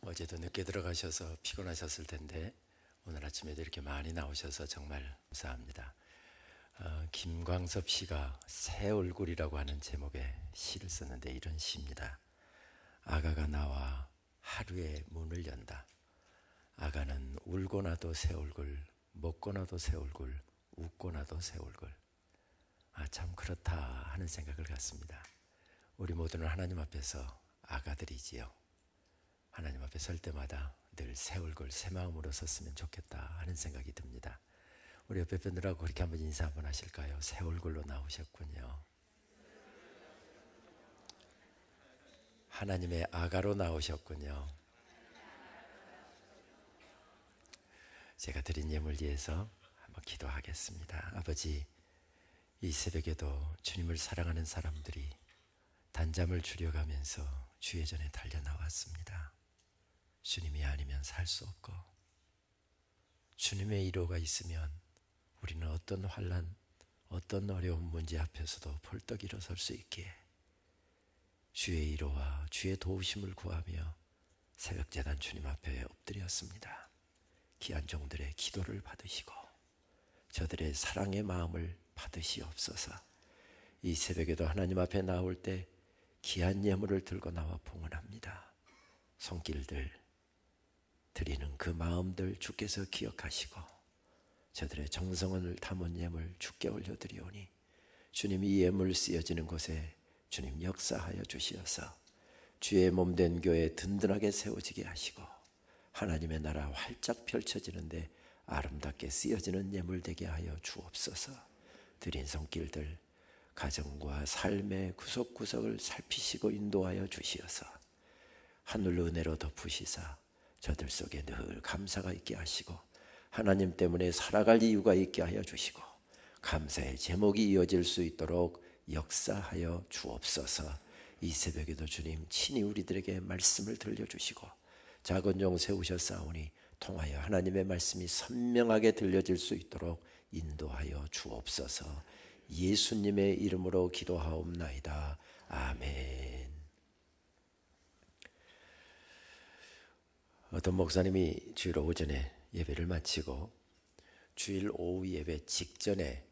어제도 늦게 들어가셔서 피곤하셨을 텐데 오늘 아침에도 이렇게 많이 나오셔서 정말 감사합니다. 김광섭 씨가 새 얼굴이라고 하는 제목의 시를 썼는데 이런 시입니다. 아가가 나와 하루에 문을 연다. 아가는 울고 나도 새 얼굴, 먹고 나도 새 얼굴, 웃고 나도 새 얼굴. 참 그렇다 하는 생각을 갖습니다. 우리 모두는 하나님 앞에서 아가들이지요. 하나님 앞에 설 때마다 늘 새 얼굴, 새 마음으로 섰으면 좋겠다 하는 생각이 듭니다. 우리 옆에 분들하고 그렇게 한번 인사 한번 하실까요? 새 얼굴로 나오셨군요. 하나님의 아가로 나오셨군요. 제가 드린 예물 위해서 한번 기도하겠습니다. 아버지, 이 새벽에도 주님을 사랑하는 사람들이 단잠을 줄여가면서 주의 전에 달려 나왔습니다. 주님이 아니면 살 수 없고 주님의 이로가 있으면 우리는 어떤 환난, 어떤 어려운 문제 앞에서도 벌떡 일어설 수 있기에 주의 이로와 주의 도우심을 구하며 새벽제단 주님 앞에 엎드렸습니다. 귀한 종들의 기도를 받으시고 저들의 사랑의 마음을 받으시옵소서. 이 새벽에도 하나님 앞에 나올 때 귀한 예물을 들고 나와 봉헌합니다. 손길들 드리는 그 마음들 주께서 기억하시고 저들의 정성을 담은 예물 주께 올려드리오니 주님 이 예물 쓰여지는 곳에 주님 역사하여 주시어서 주의 몸된 교회 든든하게 세워지게 하시고 하나님의 나라 활짝 펼쳐지는데 아름답게 쓰여지는 예물 되게 하여 주옵소서. 드린 손길들 가정과 삶의 구석구석을 살피시고 인도하여 주시어서 하늘 은혜로 덮으시사 저들 속에 늘 감사가 있게 하시고 하나님 때문에 살아갈 이유가 있게 하여 주시고 감사의 제목이 이어질 수 있도록 역사하여 주옵소서. 이 새벽에도 주님 친히 우리들에게 말씀을 들려주시고 작은 종 세우셨사오니 통하여 하나님의 말씀이 선명하게 들려질 수 있도록 인도하여 주옵소서. 예수님의 이름으로 기도하옵나이다. 아멘. 어떤 목사님이 주일 오전에 예배를 마치고 주일 오후 예배 직전에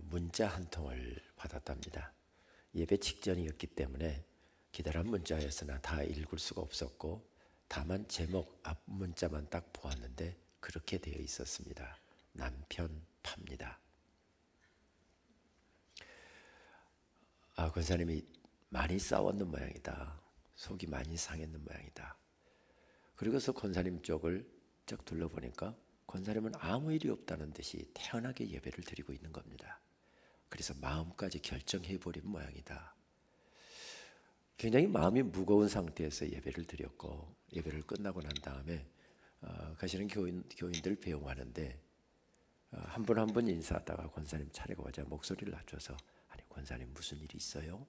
문자 한 통을 받았답니다. 예배 직전이었기 때문에 기다란 문자였으나 다 읽을 수가 없었고 다만 제목 앞 문자만 딱 보았는데 그렇게 되어 있었습니다. 남편 팝니다. 권사님이 많이 싸웠는 모양이다. 속이 많이 상했는 모양이다. 그리고서 권사님 쪽을 쩍 둘러보니까 권사님은 아무 일이 없다는 듯이 태연하게 예배를 드리고 있는 겁니다. 그래서 마음까지 결정해버린 모양이다. 굉장히 마음이 무거운 상태에서 예배를 드렸고 예배를 끝나고 난 다음에 가시는 교인들 배웅하는데 한 분 한 분 인사하다가 권사님 차례가 오자 목소리를 낮춰서 아니 권사님 무슨 일이 있어요?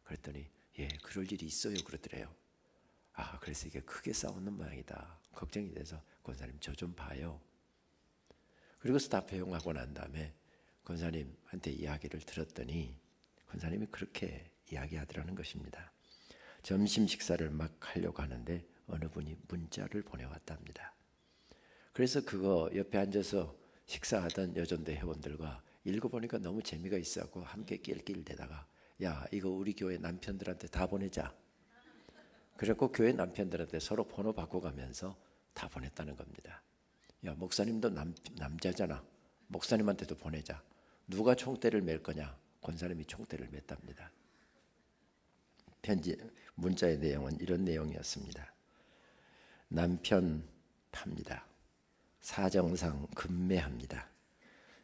그랬더니 예 그럴 일이 있어요 그러더래요. 그래서 이게 크게 싸우는 모양이다. 걱정이 돼서 권사님 저 좀 봐요. 그리고서 다 배웅하고 난 다음에 권사님한테 이야기를 들었더니 권사님이 그렇게 이야기하더라는 것입니다. 점심 식사를 막 하려고 하는데 어느 분이 문자를 보내왔답니다. 그래서 그거 옆에 앉아서 식사하던 여전대 회원들과 읽어보니까 너무 재미가 있어서 함께 낄낄대다가 야 이거 우리 교회 남편들한테 다 보내자. 그래서 교회 남편들한테 서로 번호 바꿔가면서 다 보냈다는 겁니다. 야 목사님도 남자잖아. 목사님한테도 보내자. 누가 총대를 맬 거냐? 권사님이 총대를 맸답니다. 문자의 내용은 이런 내용이었습니다. 남편 팝니다. 사정상 급매합니다.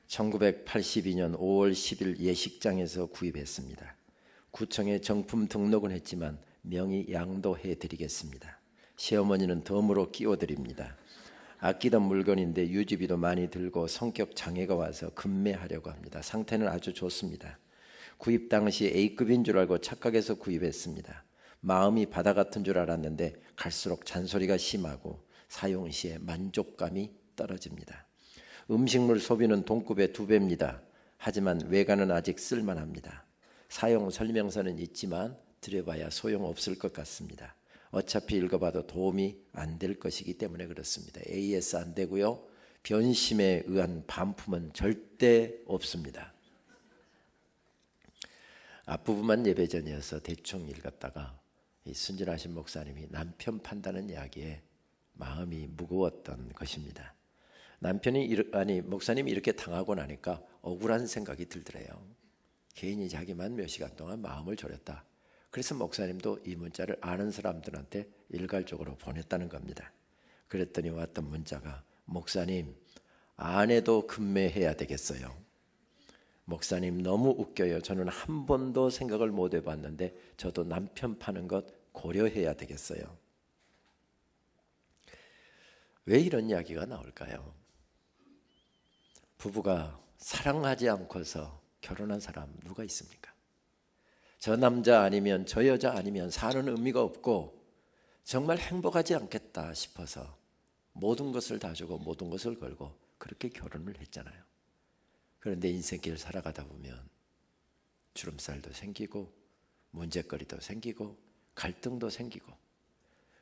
1982년 5월 10일 예식장에서 구입했습니다. 구청에 정품 등록은 했지만 명의 양도해드리겠습니다. 시어머니는 덤으로 끼워드립니다. 아끼던 물건인데 유지비도 많이 들고 성격 장애가 와서 급매하려고 합니다. 상태는 아주 좋습니다. 구입 당시 A급인 줄 알고 착각해서 구입했습니다. 마음이 바다 같은 줄 알았는데 갈수록 잔소리가 심하고 사용 시에 만족감이 떨어집니다. 음식물 소비는 동급의 2배입니다. 하지만 외관은 아직 쓸만합니다. 사용 설명서는 있지만 들여봐야 소용없을 것 같습니다. 어차피 읽어봐도 도움이 안 될 것이기 때문에 그렇습니다. AS 안 되고요. 변심에 의한 반품은 절대 없습니다. 앞부분만 예배전이어서 대충 읽었다가 이 순진하신 목사님이 남편 판다는 이야기에 마음이 무거웠던 것입니다. 목사님이 이렇게 당하고 나니까 억울한 생각이 들더래요. 괜히 자기만 몇 시간 동안 마음을 졸였다. 그래서 목사님도 이 문자를 아는 사람들한테 일괄적으로 보냈다는 겁니다. 그랬더니 왔던 문자가 목사님 아내도 금매해야 되겠어요. 목사님 너무 웃겨요. 저는 한 번도 생각을 못 해봤는데 저도 남편 파는 것 고려해야 되겠어요. 왜 이런 이야기가 나올까요? 부부가 사랑하지 않고서 결혼한 사람 누가 있습니까? 저 남자 아니면 저 여자 아니면 사는 의미가 없고 정말 행복하지 않겠다 싶어서 모든 것을 다 주고 모든 것을 걸고 그렇게 결혼을 했잖아요. 그런데 인생길 살아가다 보면 주름살도 생기고 문제거리도 생기고 갈등도 생기고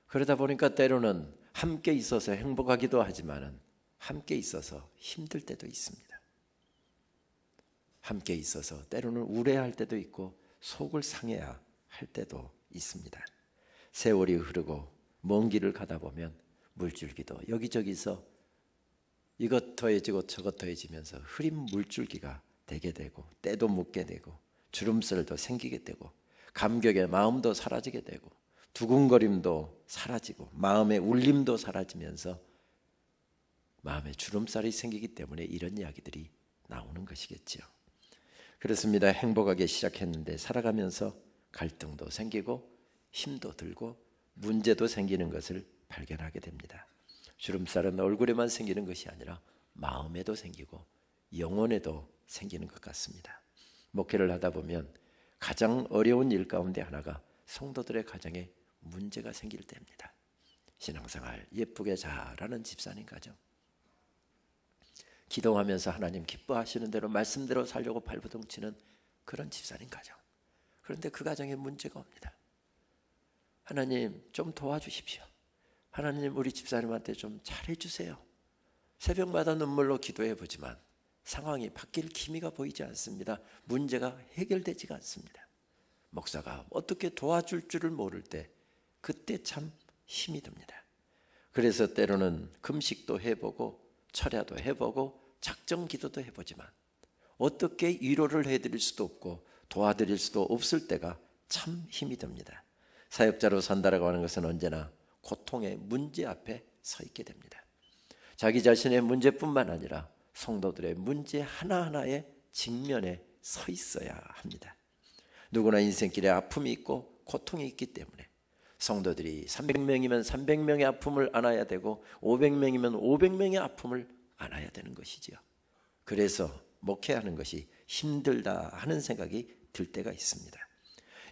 그러다 보니까 때로는 함께 있어서 행복하기도 하지만은 함께 있어서 힘들 때도 있습니다. 함께 있어서 때로는 우울해할 때도 있고 속을 상해야 할 때도 있습니다. 세월이 흐르고 먼 길을 가다 보면 물줄기도 여기저기서 이것 더해지고 저것 더해지면서 흐린 물줄기가 되게 되고 때도 묻게 되고 주름살도 생기게 되고 감격의 마음도 사라지게 되고 두근거림도 사라지고 마음의 울림도 사라지면서 마음에 주름살이 생기기 때문에 이런 이야기들이 나오는 것이겠지요. 그렇습니다. 행복하게 시작했는데 살아가면서 갈등도 생기고 힘도 들고 문제도 생기는 것을 발견하게 됩니다. 주름살은 얼굴에만 생기는 것이 아니라 마음에도 생기고 영혼에도 생기는 것 같습니다. 목회를 하다 보면 가장 어려운 일 가운데 하나가 성도들의 가정에 문제가 생길 때입니다. 신앙생활 예쁘게 잘하는 집사님 가정, 기도하면서 하나님 기뻐하시는 대로 말씀대로 살려고 발버둥치는 그런 집사님 가정. 그런데 그 가정에 문제가 옵니다. 하나님 좀 도와주십시오. 하나님 우리 집사님한테 좀 잘해주세요. 새벽마다 눈물로 기도해 보지만 상황이 바뀔 기미가 보이지 않습니다. 문제가 해결되지가 않습니다. 목사가 어떻게 도와줄 줄을 모를 때 그때 참 힘이 듭니다. 그래서 때로는 금식도 해보고 철야도 해보고 작정 기도도 해보지만 어떻게 위로를 해드릴 수도 없고 도와드릴 수도 없을 때가 참 힘이 듭니다. 사역자로 산다라고 하는 것은 언제나 고통의 문제 앞에 서 있게 됩니다. 자기 자신의 문제뿐만 아니라 성도들의 문제 하나하나의 직면에 서 있어야 합니다. 누구나 인생길에 아픔이 있고 고통이 있기 때문에 성도들이 300명이면 300명의 아픔을 안아야 되고 500명이면 500명의 아픔을 안아야 되는 것이지요. 그래서 목회하는 것이 힘들다 하는 생각이 들 때가 있습니다.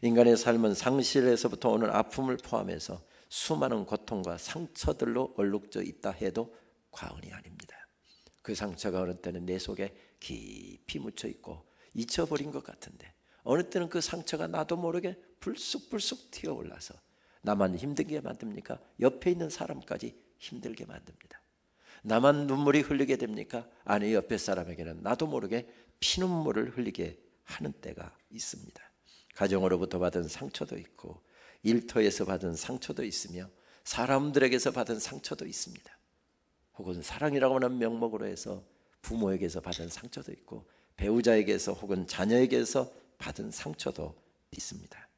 인간의 삶은 상실에서부터 오는 아픔을 포함해서 수많은 고통과 상처들로 얼룩져 있다 해도 과언이 아닙니다. 그 상처가 어느 때는 내 속에 깊이 묻혀 있고 잊혀버린 것 같은데 어느 때는 그 상처가 나도 모르게 불쑥불쑥 튀어올라서 나만 힘들게 만듭니까? 옆에 있는 사람까지 힘들게 만듭니다. 나만 눈물이 흘리게 됩니까? 아니 옆에 사람에게는 나도 모르게 피눈물을 흘리게 하는 때가 있습니다. 가정으로부터 받은 상처도 있고 일터에서 받은 상처도 있으며 사람들에게서 받은 상처도 있습니다. 혹은 사랑이라고 하는 명목으로 해서 부모에게서 받은 상처도 있고 배우자에게서 혹은 자녀에게서 받은 상처도 있습니다.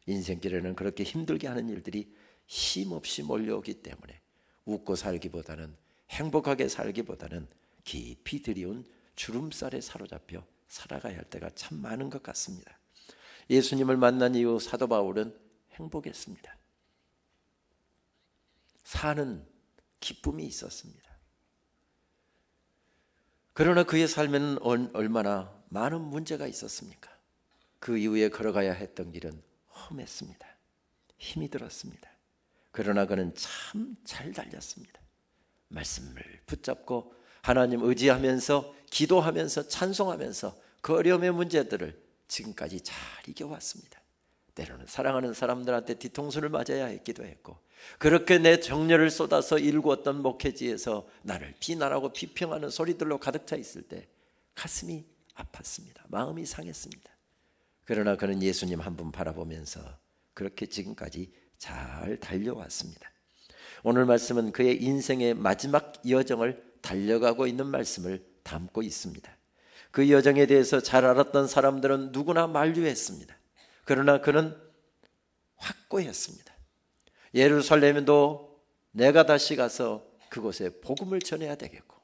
인생길에는 그렇게 힘들게 하는 일들이 쉼없이 몰려오기 때문에 웃고 살기보다는 행복하게 살기보다는 깊이 들이운 주름살에 사로잡혀 살아가야 할 때가 참 많은 것 같습니다. 예수님을 만난 이후 사도 바울은 행복했습니다. 사는 기쁨이 있었습니다. 그러나 그의 삶에는 얼마나 많은 문제가 있었습니까? 그 이후에 걸어가야 했던 길은 험했습니다. 힘이 들었습니다. 그러나 그는 참 잘 달렸습니다. 말씀을 붙잡고 하나님 의지하면서 기도하면서 찬송하면서 그 어려움의 문제들을 지금까지 잘 이겨왔습니다. 때로는 사랑하는 사람들한테 뒤통수를 맞아야 했기도 했고, 그렇게 내 정열을 쏟아서 일구었던 목회지에서 나를 비난하고 비평하는 소리들로 가득 차 있을 때 가슴이 아팠습니다. 마음이 상했습니다. 그러나 그는 예수님 한 분 바라보면서 그렇게 지금까지 잘 달려왔습니다. 오늘 말씀은 그의 인생의 마지막 여정을 달려가고 있는 말씀을 담고 있습니다. 그 여정에 대해서 잘 알았던 사람들은 누구나 만류했습니다. 그러나 그는 확고했습니다. 예루살렘도 내가 다시 가서 그곳에 복음을 전해야 되겠고,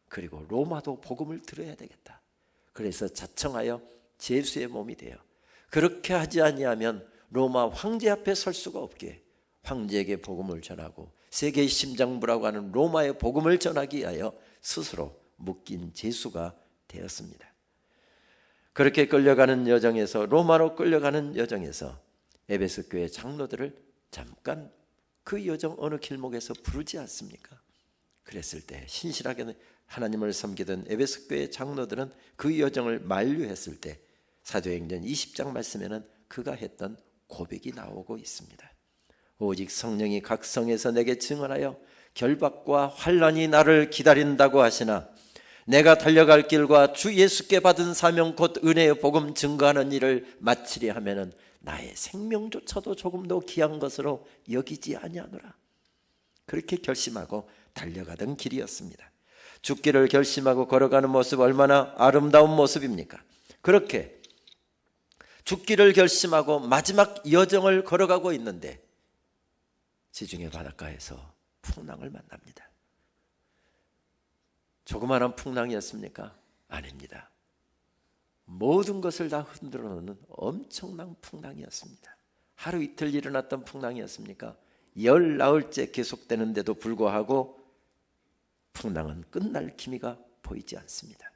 그리고 로마도 복음을 들어야 되겠다. 그래서 자청하여 제수의 몸이 되어, 그렇게 하지 아니하면 로마 황제 앞에 설 수가 없게 황제에게 복음을 전하고 세계의 심장부라고 하는 로마의 복음을 전하기 위하여 스스로 묶인 제수가 되었습니다. 그렇게 끌려가는 여정에서, 로마로 끌려가는 여정에서 에베소 교회 장로들을 잠깐 그 여정 어느 길목에서 부르지 않습니까? 그랬을 때 신실하게 하나님을 섬기던 에베소 교회 장로들은 그 여정을 만류했을 때 사도행전 20장 말씀에는 그가 했던 고백이 나오고 있습니다. 오직 성령이 각 성에서 내게 증언하여 결박과 환난이 나를 기다린다고 하시나 내가 달려갈 길과 주 예수께 받은 사명 곧 은혜의 복음 증거하는 일을 마치려 하면은 나의 생명조차도 조금 더 귀한 것으로 여기지 아니하노라. 그렇게 결심하고 달려가던 길이었습니다. 죽기를 결심하고 걸어가는 모습 얼마나 아름다운 모습입니까? 그렇게 죽기를 결심하고 마지막 여정을 걸어가고 있는데 지중해 바닷가에서 풍랑을 만납니다. 조그마한 풍랑이었습니까? 아닙니다. 모든 것을 다 흔들어 놓는 엄청난 풍랑이었습니다. 하루 이틀 일어났던 풍랑이었습니까? 열 나흘째 계속되는데도 불구하고 풍랑은 끝날 기미가 보이지 않습니다.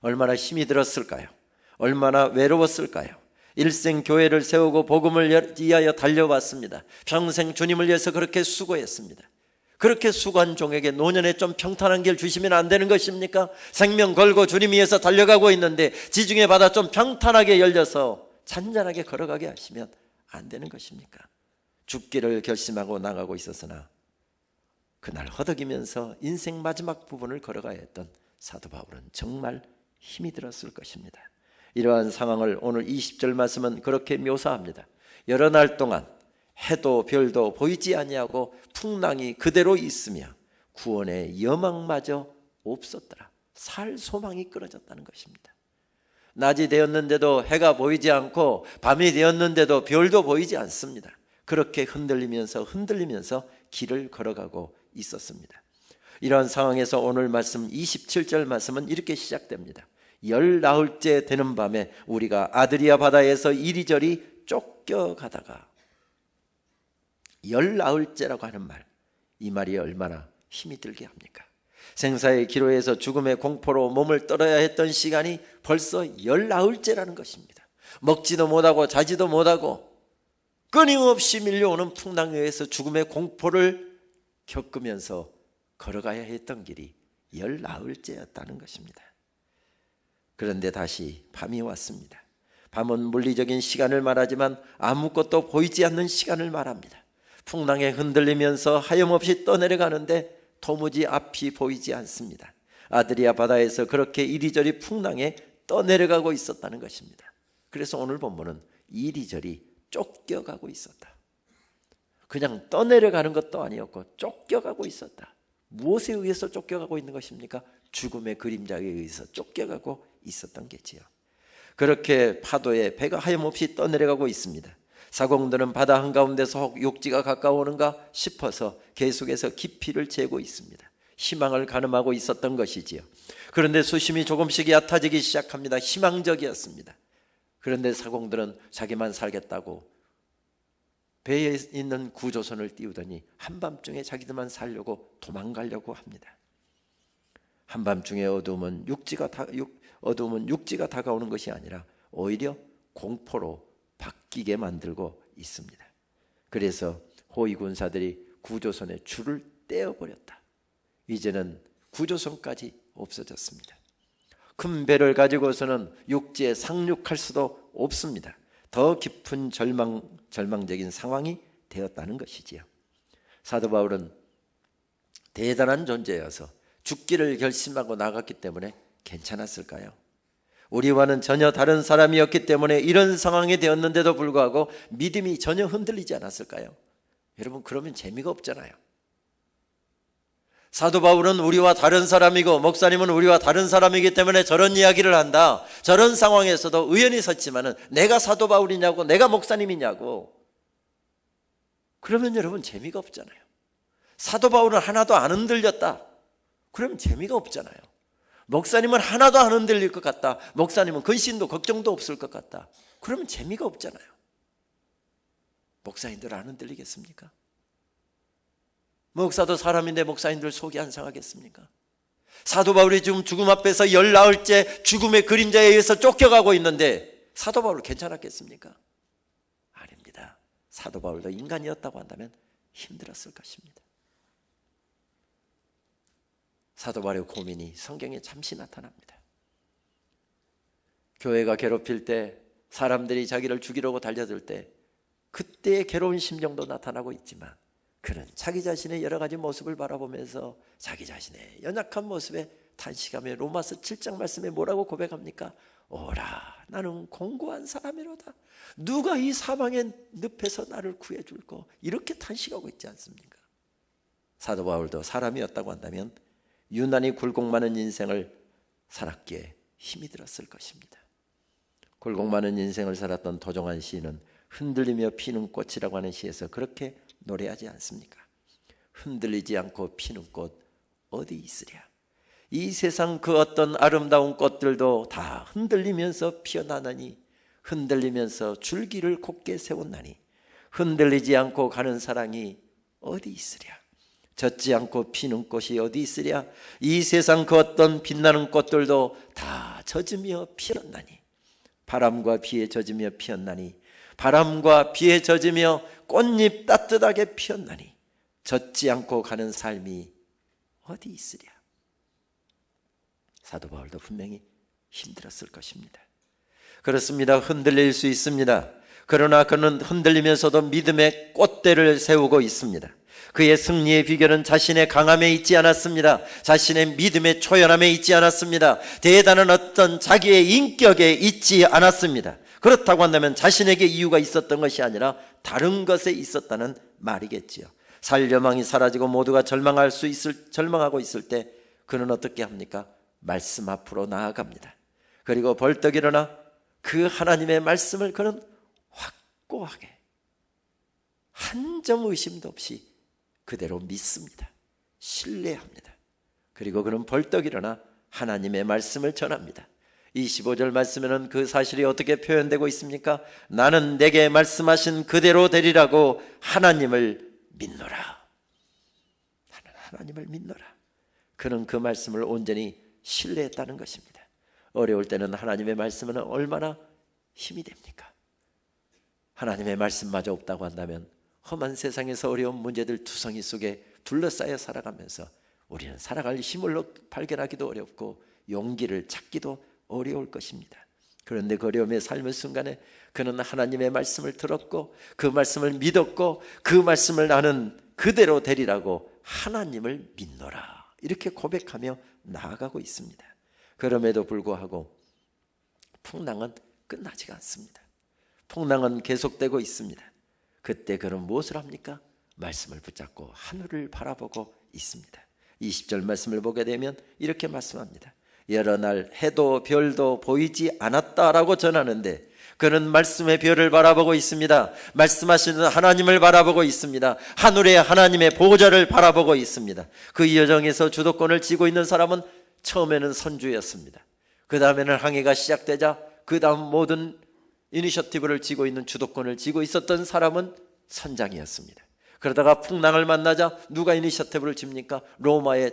얼마나 힘이 들었을까요? 얼마나 외로웠을까요? 일생 교회를 세우고 복음을 위하여 달려왔습니다. 평생 주님을 위해서 그렇게 수고했습니다. 그렇게 수고한 종에게 노년에 좀 평탄한 길 주시면 안 되는 것입니까? 생명 걸고 주님 위해서 달려가고 있는데 지중해 바다 좀 평탄하게 열려서 잔잔하게 걸어가게 하시면 안 되는 것입니까? 죽기를 결심하고 나가고 있었으나 그날 허덕이면서 인생 마지막 부분을 걸어가야 했던 사도 바울은 정말 힘이 들었을 것입니다. 이러한 상황을 오늘 20절 말씀은 그렇게 묘사합니다. 여러 날 동안 해도 별도 보이지 아니하고 풍랑이 그대로 있으며 구원의 여망마저 없었더라. 살 소망이 끊어졌다는 것입니다. 낮이 되었는데도 해가 보이지 않고 밤이 되었는데도 별도 보이지 않습니다. 그렇게 흔들리면서 길을 걸어가고 있었습니다. 이러한 상황에서 오늘 말씀 27절 말씀은 이렇게 시작됩니다. 열 나흘째 되는 밤에 우리가 아드리아 바다에서 이리저리 쫓겨가다가, 열 나흘째라고 하는 말, 이 말이 얼마나 힘이 들게 합니까? 생사의 기로에서 죽음의 공포로 몸을 떨어야 했던 시간이 벌써 열 나흘째라는 것입니다. 먹지도 못하고 자지도 못하고 끊임없이 밀려오는 풍랑에 의해서 죽음의 공포를 겪으면서 걸어가야 했던 길이 열 나흘째였다는 것입니다. 그런데 다시 밤이 왔습니다. 밤은 물리적인 시간을 말하지만 아무것도 보이지 않는 시간을 말합니다. 풍랑에 흔들리면서 하염없이 떠내려가는데 도무지 앞이 보이지 않습니다. 아드리아 바다에서 그렇게 이리저리 풍랑에 떠내려가고 있었다는 것입니다. 그래서 오늘 본문은 이리저리 쫓겨가고 있었다. 그냥 떠내려가는 것도 아니었고 쫓겨가고 있었다. 무엇에 의해서 쫓겨가고 있는 것입니까? 죽음의 그림자에 의해서 쫓겨가고 있었던 게지요. 그렇게 파도에 배가 하염없이 떠내려가고 있습니다. 사공들은 바다 한가운데서 혹 육지가 가까워오는가 싶어서 계속해서 깊이를 재고 있습니다. 희망을 가늠하고 있었던 것이지요. 그런데 수심이 조금씩 얕아지기 시작합니다. 희망적이었습니다. 그런데 사공들은 자기만 살겠다고 배에 있는 구조선을 띄우더니 한밤중에 자기들만 살려고 도망가려고 합니다. 한밤중에 어두움은 육지가 다가오는 것이 아니라 오히려 공포로 바뀌게 만들고 있습니다. 그래서 호위 군사들이 구조선의 줄을 떼어버렸다. 이제는 구조선까지 없어졌습니다. 큰 배를 가지고서는 육지에 상륙할 수도 없습니다. 더 깊은 절망적인 상황이 되었다는 것이지요. 사도 바울은 대단한 존재여서 죽기를 결심하고 나갔기 때문에 괜찮았을까요? 우리와는 전혀 다른 사람이었기 때문에 이런 상황이 되었는데도 불구하고 믿음이 전혀 흔들리지 않았을까요? 여러분, 그러면 재미가 없잖아요. 사도 바울은 우리와 다른 사람이고 목사님은 우리와 다른 사람이기 때문에 저런 이야기를 한다. 저런 상황에서도 의연히 섰지만은 내가 사도 바울이냐고, 내가 목사님이냐고. 그러면 여러분 재미가 없잖아요. 사도 바울은 하나도 안 흔들렸다. 그러면 재미가 없잖아요. 목사님은 하나도 안 흔들릴 것 같다. 목사님은 근심도 걱정도 없을 것 같다. 그러면 재미가 없잖아요. 목사님들 안 흔들리겠습니까? 목사도 사람인데 목사님들 속이 안 상하겠습니까? 사도 바울이 지금 죽음 앞에서 19일째 죽음의 그림자에 의해서 쫓겨가고 있는데 사도 바울 괜찮았겠습니까? 아닙니다. 사도 바울도 인간이었다고 한다면 힘들었을 것입니다. 사도 바울의 고민이 성경에 잠시 나타납니다. 교회가 괴롭힐 때, 사람들이 자기를 죽이려고 달려들 때 그때의 괴로운 심정도 나타나고 있지만 그는 자기 자신의 여러 가지 모습을 바라보면서 자기 자신의 연약한 모습에 탄식하며 로마서 7장 말씀에 뭐라고 고백합니까? 오라, 나는 공고한 사람이로다. 누가 이 사망의 늪에서 나를 구해줄꼬. 이렇게 탄식하고 있지 않습니까? 사도 바울도 사람이었다고 한다면 유난히 굴곡 많은 인생을 살았기에 힘이 들었을 것입니다. 굴곡 많은 인생을 살았던 도종환 시인은 흔들리며 피는 꽃이라고 하는 시에서 그렇게 노래하지 않습니까? 흔들리지 않고 피는 꽃 어디 있으랴. 이 세상 그 어떤 아름다운 꽃들도 다 흔들리면서 피어나느니, 흔들리면서 줄기를 곧게 세웠나니 흔들리지 않고 가는 사랑이 어디 있으랴. 젖지 않고 피는 꽃이 어디 있으랴. 이 세상 그 어떤 빛나는 꽃들도 다 젖으며 피었나니, 바람과 비에 젖으며 피었나니, 바람과 비에 젖으며 꽃잎 따뜻하게 피었나니 젖지 않고 가는 삶이 어디 있으랴. 사도 바울도 분명히 힘들었을 것입니다. 그렇습니다. 흔들릴 수 있습니다. 그러나 그는 흔들리면서도 믿음의 꽃대를 세우고 있습니다. 그의 승리의 비결은 자신의 강함에 있지 않았습니다. 자신의 믿음의 초연함에 있지 않았습니다. 대단한 어떤 자기의 인격에 있지 않았습니다. 그렇다고 한다면 자신에게 이유가 있었던 것이 아니라 다른 것에 있었다는 말이겠지요. 살려망이 사라지고 모두가 절망하고 있을 때 그는 어떻게 합니까? 말씀 앞으로 나아갑니다. 그리고 벌떡 일어나 그 하나님의 말씀을 그는 확고하게 한 점 의심도 없이 그대로 믿습니다. 신뢰합니다. 그리고 그는 벌떡 일어나 하나님의 말씀을 전합니다. 25절 말씀에는 그 사실이 어떻게 표현되고 있습니까? 나는 내게 말씀하신 그대로 되리라고 하나님을 믿노라. 나는 하나님을 믿노라. 그는 그 말씀을 온전히 신뢰했다는 것입니다. 어려울 때는 하나님의 말씀은 얼마나 힘이 됩니까? 하나님의 말씀마저 없다고 한다면 험한 세상에서 어려운 문제들 투성이 속에 둘러싸여 살아가면서 우리는 살아갈 힘을 발견하기도 어렵고 용기를 찾기도 어려울 것입니다. 그런데 그 어려움의 삶의 순간에 그는 하나님의 말씀을 들었고 그 말씀을 믿었고 그 말씀을 나는 그대로 되리라고 하나님을 믿노라, 이렇게 고백하며 나아가고 있습니다. 그럼에도 불구하고 풍랑은 끝나지가 않습니다. 풍랑은 계속되고 있습니다. 그때 그는 무엇을 합니까? 말씀을 붙잡고 하늘을 바라보고 있습니다. 20절 말씀을 보게 되면 이렇게 말씀합니다. 여러 날 해도 별도 보이지 않았다라고 전하는데 그는 말씀의 별을 바라보고 있습니다. 말씀하시는 하나님을 바라보고 있습니다. 하늘의 하나님의 보좌를 바라보고 있습니다. 그 여정에서 주도권을 쥐고 있는 사람은 처음에는 선주였습니다. 그 다음에는 항해가 시작되자 그 다음 모든 이니셔티브를 쥐고 있는 주도권을 쥐고 있었던 사람은 선장이었습니다. 그러다가 풍랑을 만나자 누가 이니셔티브를 짚니까? 로마의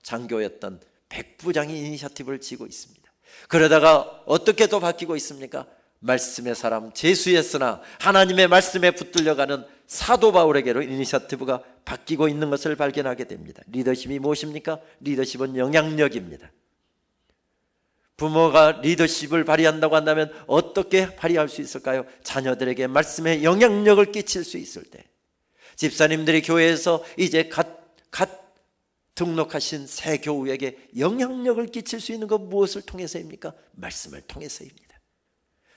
장교였던 백부장이 이니셔티브를 쥐고 있습니다. 그러다가 어떻게 또 바뀌고 있습니까? 말씀의 사람 제수였으나 하나님의 말씀에 붙들려가는 사도 바울에게로 이니셔티브가 바뀌고 있는 것을 발견하게 됩니다. 리더십이 무엇입니까? 리더십은 영향력입니다. 부모가 리더십을 발휘한다고 한다면 어떻게 발휘할 수 있을까요? 자녀들에게 말씀의 영향력을 끼칠 수 있을 때, 집사님들이 교회에서 이제 갓 등록하신 새 교우에게 영향력을 끼칠 수 있는 것 무엇을 통해서입니까? 말씀을 통해서입니다.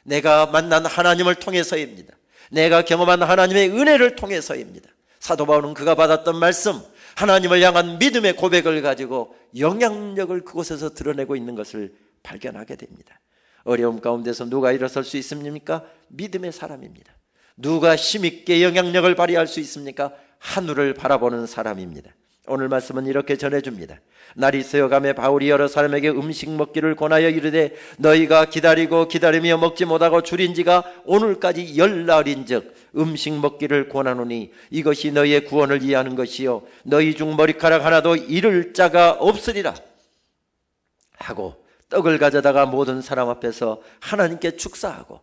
내가 만난 하나님을 통해서입니다. 내가 경험한 하나님의 은혜를 통해서입니다. 사도 바울은 그가 받았던 말씀, 하나님을 향한 믿음의 고백을 가지고 영향력을 그곳에서 드러내고 있는 것을 발견하게 됩니다. 어려움 가운데서 누가 일어설 수 있습니까? 믿음의 사람입니다. 누가 힘있게 영향력을 발휘할 수 있습니까? 하늘을 바라보는 사람입니다. 오늘 말씀은 이렇게 전해줍니다. 날이 새어가매 바울이 여러 사람에게 음식 먹기를 권하여 이르되 너희가 기다리고 기다리며 먹지 못하고 줄인 지가 오늘까지 10날인즉 음식 먹기를 권하노니 이것이 너희의 구원을 위하는 것이요 너희 중 머리카락 하나도 잃을 자가 없으리라 하고 떡을 가져다가 모든 사람 앞에서 하나님께 축사하고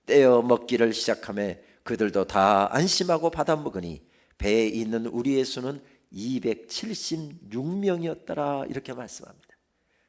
떼어 먹기를 시작하며 그들도 다 안심하고 받아 먹으니 배에 있는 우리의 수는 276명이었더라 이렇게 말씀합니다.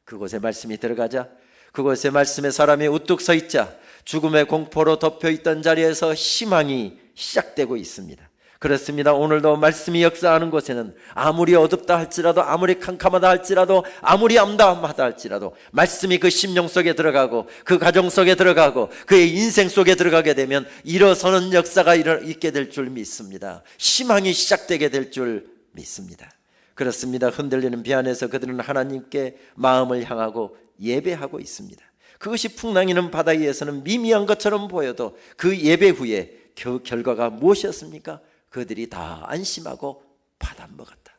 그곳에 말씀이 들어가자 그곳에 말씀의 사람이 우뚝 서 있자 죽음의 공포로 덮여있던 자리에서 희망이 시작되고 있습니다. 그렇습니다. 오늘도 말씀이 역사하는 곳에는 아무리 어둡다 할지라도 아무리 캄캄하다 할지라도 아무리 암담하다 할지라도 말씀이 그 심령 속에 들어가고 그 가정 속에 들어가고 그의 인생 속에 들어가게 되면 일어서는 역사가 있게 될 줄 믿습니다. 희망이 시작되게 될 줄 믿습니다. 그렇습니다. 흔들리는 비 안에서 그들은 하나님께 마음을 향하고 예배하고 있습니다. 그것이 풍랑이는 바다 위에서는 미미한 것처럼 보여도 그 예배 후에 결과가 무엇이었습니까? 그들이 다 안심하고 받아 먹었다.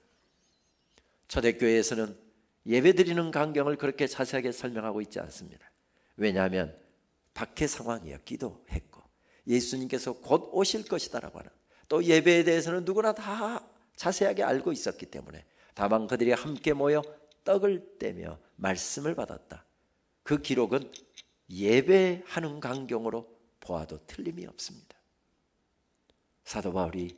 초대교회에서는 예배드리는 광경을 그렇게 자세하게 설명하고 있지 않습니다. 왜냐하면 박해 상황이었기도 했고 예수님께서 곧 오실 것이다라고 하는 또 예배에 대해서는 누구나 다 자세하게 알고 있었기 때문에 다만 그들이 함께 모여 떡을 떼며 말씀을 받았다. 그 기록은 예배하는 광경으로 보아도 틀림이 없습니다. 사도 바울이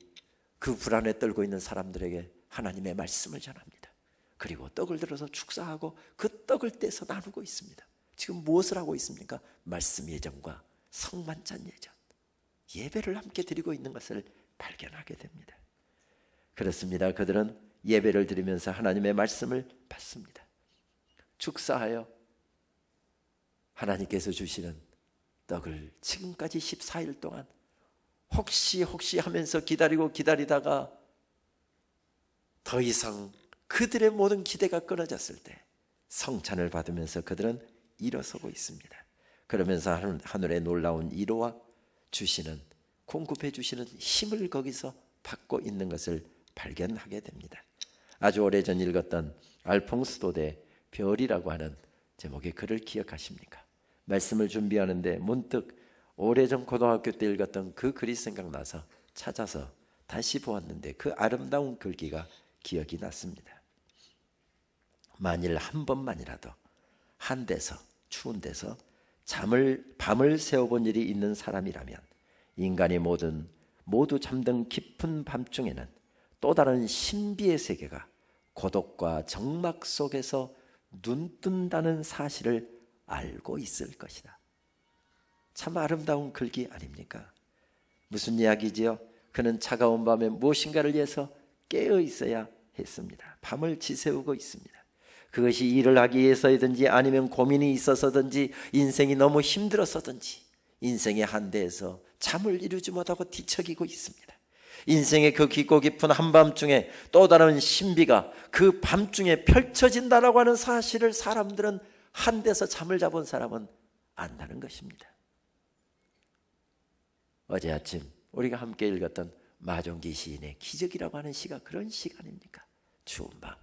그 불안에 떨고 있는 사람들에게 하나님의 말씀을 전합니다. 그리고 떡을 들어서 축사하고 그 떡을 떼서 나누고 있습니다. 지금 무엇을 하고 있습니까? 말씀 예전과 성만찬 예전, 예배를 함께 드리고 있는 것을 발견하게 됩니다. 그렇습니다. 그들은 예배를 드리면서 하나님의 말씀을 받습니다. 축사하여 하나님께서 주시는 떡을 지금까지 14일 동안 혹시 하면서 기다리다가 더 이상 그들의 모든 기대가 끊어졌을 때 성찬을 받으면서 그들은 일어서고 있습니다. 그러면서 하늘의 놀라운 위로와 주시는 공급해 주시는 힘을 거기서 받고 있는 것을 발견하게 됩니다. 아주 오래전 읽었던 알퐁스 도데 별이라고 하는 제목의 글을 기억하십니까? 말씀을 준비하는데 문득 오래전 고등학교 때 읽었던 그 글이 생각나서 찾아서 다시 보았는데 그 아름다운 글귀가 기억이 났습니다. 만일 한 번만이라도 한 데서 추운 데서 밤을 새워본 일이 있는 사람이라면 인간이 모두 잠든 깊은 밤중에는 또 다른 신비의 세계가 고독과 적막 속에서 눈뜬다는 사실을 알고 있을 것이다. 참 아름다운 글귀 아닙니까? 무슨 이야기지요? 그는 차가운 밤에 무엇인가를 위해서 깨어 있어야 했습니다. 밤을 지새우고 있습니다. 그것이 일을 하기 위해서든지 아니면 고민이 있어서든지 인생이 너무 힘들어서든지 인생의 한대에서 잠을 이루지 못하고 뒤척이고 있습니다. 인생의 그 깊고 깊은 한밤중에 또 다른 신비가 그 밤중에 펼쳐진다라고 하는 사실을 사람들은 한데서 잠을 자본 사람은 안다는 것입니다. 어제 아침 우리가 함께 읽었던 마종기 시인의 기적이라고 하는 시가 그런 시가 아닙니까? 추운 밤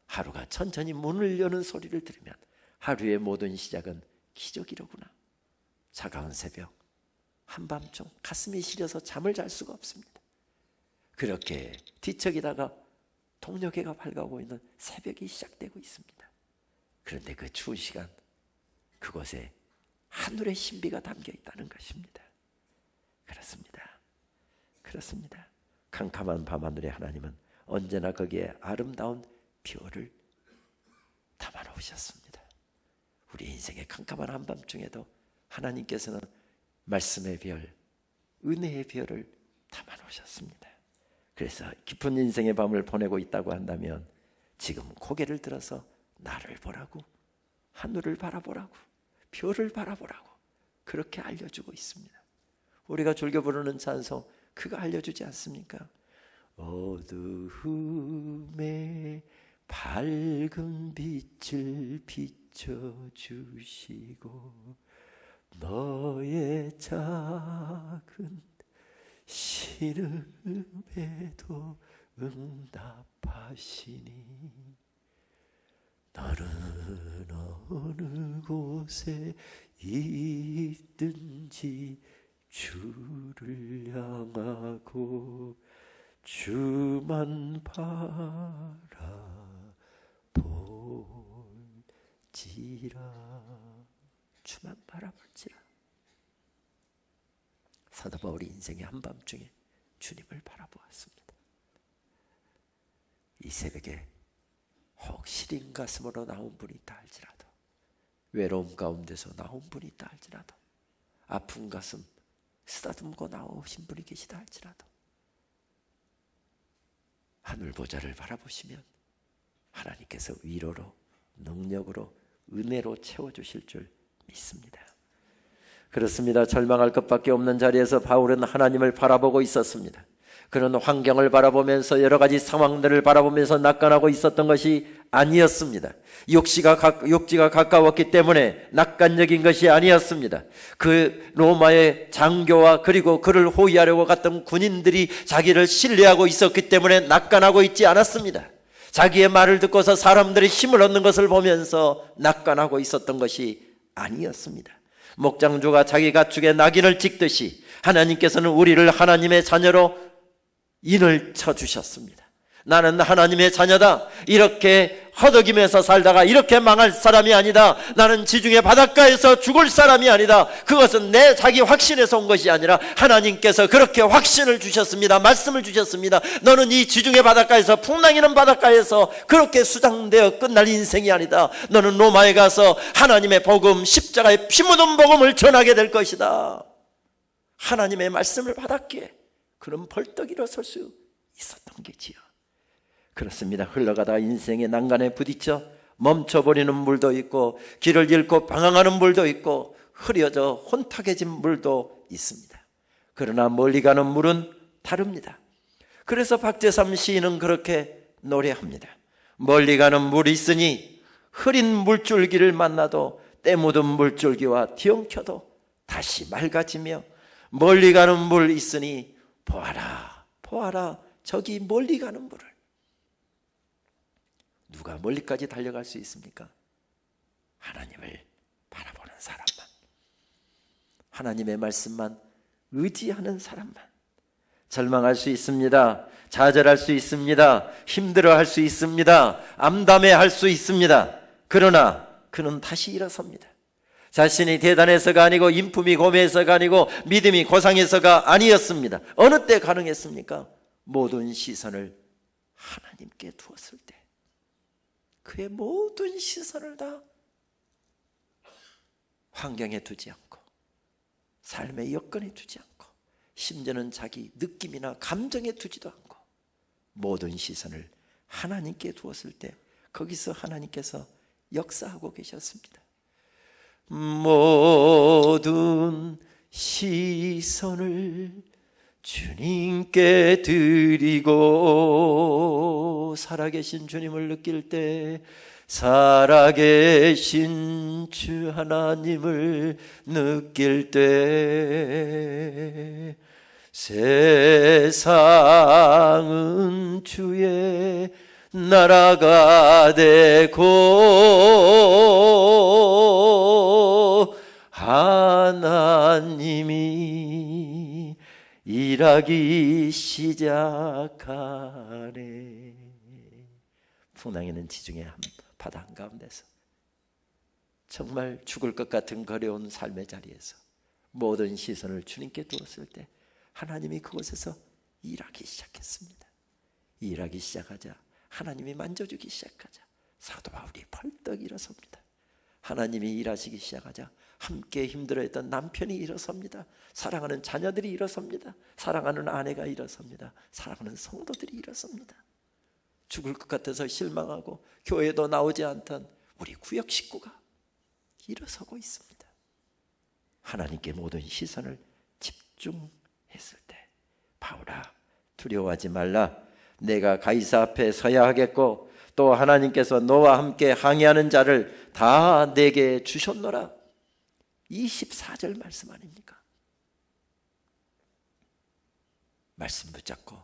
하루가 천천히 문을 여는 소리를 들으면 하루의 모든 시작은 기적이로구나. 차가운 새벽 한밤중 가슴이 시려서 잠을 잘 수가 없습니다. 그렇게 뒤척이다가 동료계가 밝아오고 있는 새벽이 시작되고 있습니다. 그런데 그 추운 시간 그곳에 하늘의 신비가 담겨 있다는 것입니다. 그렇습니다. 캄캄한 밤하늘의 하나님은 언제나 거기에 아름다운 별을 담아놓으셨습니다. 우리 인생의 캄캄한 한밤중에도 하나님께서는 말씀의 별, 은혜의 별을 담아놓으셨습니다. 그래서 깊은 인생의 밤을 보내고 있다고 한다면 지금 고개를 들어서 나를 보라고, 하늘을 바라보라고, 별을 바라보라고 그렇게 알려주고 있습니다. 우리가 즐겨 부르는 찬송 그거 알려주지 않습니까? 어두움에 밝은 빛을 비춰주시고 너의 작은 신음에도 응답하시니 너는 어느 곳에 있든지 주를 향하고 주만 바라볼지라. 주만 바라볼지라. 사도 바울이 인생의 한밤중에 주님을 바라보았습니다. 이 새벽에 혹 시린 가슴으로 나온 분이 있다 할지라도, 외로움 가운데서 나온 분이 있다 할지라도, 아픈 가슴 쓰다듬고 나오신 분이 계시다 할지라도 하늘 보좌를 바라보시면 하나님께서 위로로, 능력으로, 은혜로 채워주실 줄 믿습니다. 그렇습니다. 절망할 것밖에 없는 자리에서 바울은 하나님을 바라보고 있었습니다. 그런 환경을 바라보면서 여러 가지 상황들을 바라보면서 낙관하고 있었던 것이 아니었습니다. 욕지가 가까웠기 때문에 낙관적인 것이 아니었습니다. 그 로마의 장교와 그리고 그를 호위하려고 갔던 군인들이 자기를 신뢰하고 있었기 때문에 낙관하고 있지 않았습니다. 자기의 말을 듣고서 사람들이 힘을 얻는 것을 보면서 낙관하고 있었던 것이 아니었습니다. 목장주가 자기 가축에 낙인을 찍듯이 하나님께서는 우리를 하나님의 자녀로 인을 쳐주셨습니다. 나는 하나님의 자녀다. 이렇게 허덕이면서 살다가 이렇게 망할 사람이 아니다. 나는 지중해 바닷가에서 죽을 사람이 아니다. 그것은 내 자기 확신에서 온 것이 아니라 하나님께서 그렇게 확신을 주셨습니다. 말씀을 주셨습니다. 너는 이 지중해 바닷가에서, 풍랑이는 바닷가에서 그렇게 수장되어 끝날 인생이 아니다. 너는 로마에 가서 하나님의 복음, 십자가의 피 묻은 복음을 전하게 될 것이다. 하나님의 말씀을 받았기에 그런 벌떡 일어설 수 있었던 게지요. 그렇습니다. 흘러가다 인생의 난간에 부딪혀 멈춰버리는 물도 있고, 길을 잃고 방황하는 물도 있고, 흐려져 혼탁해진 물도 있습니다. 그러나 멀리 가는 물은 다릅니다. 그래서 박재삼 시인은 그렇게 노래합니다. 멀리 가는 물이 있으니 흐린 물줄기를 만나도 때 묻은 물줄기와 뒤엉켜도 다시 맑아지며, 멀리 가는 물 있으니 보아라, 보아라, 저기 멀리 가는 물을. 누가 멀리까지 달려갈 수 있습니까? 하나님을 바라보는 사람만, 하나님의 말씀만 의지하는 사람만. 절망할 수 있습니다. 좌절할 수 있습니다. 힘들어할 수 있습니다. 암담해할 수 있습니다. 그러나 그는 다시 일어섭니다. 자신이 대단해서가 아니고 인품이 고매해서가 아니고 믿음이 고상해서가 아니었습니다. 어느 때 가능했습니까? 모든 시선을 하나님께 두었을 때, 그의 모든 시선을 다 환경에 두지 않고, 삶의 여건에 두지 않고, 심지어는 자기 느낌이나 감정에 두지도 않고 모든 시선을 하나님께 두었을 때 거기서 하나님께서 역사하고 계셨습니다. 모든 시선을 주님께 드리고, 살아계신 주님을 느낄 때, 살아계신 주 하나님을 느낄 때, 세상은 주의 나라가 되고 하나님이 일하기 시작하네. 풍랑이는 지중해 바다 한가운데서 정말 죽을 것 같은 거려운 삶의 자리에서 모든 시선을 주님께 두었을 때 하나님이 그곳에서 일하기 시작했습니다. 일하기 시작하자 하나님이 만져주기 시작하자 사도 바울이 벌떡 일어섭니다. 하나님이 일하시기 시작하자 함께 힘들어했던 남편이 일어섭니다. 사랑하는 자녀들이 일어섭니다. 사랑하는 아내가 일어섭니다. 사랑하는 성도들이 일어섭니다. 죽을 것 같아서 실망하고 교회도 나오지 않던 우리 구역 식구가 일어서고 있습니다. 하나님께 모든 시선을 집중했을 때 바울아, 두려워하지 말라. 내가 가이사 앞에 서야 하겠고 또 하나님께서 너와 함께 항의하는 자를 다 내게 주셨노라. 24절 말씀 아닙니까? 말씀 붙잡고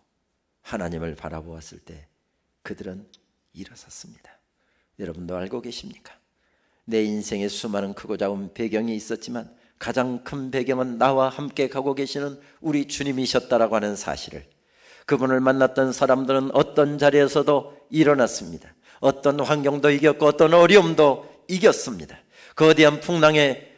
하나님을 바라보았을 때 그들은 일어섰습니다. 여러분도 알고 계십니까? 내 인생에 수많은 크고 작은 배경이 있었지만 가장 큰 배경은 나와 함께 가고 계시는 우리 주님이셨다라고 하는 사실을, 그분을 만났던 사람들은 어떤 자리에서도 일어났습니다. 어떤 환경도 이겼고 어떤 어려움도 이겼습니다. 거대한 풍랑에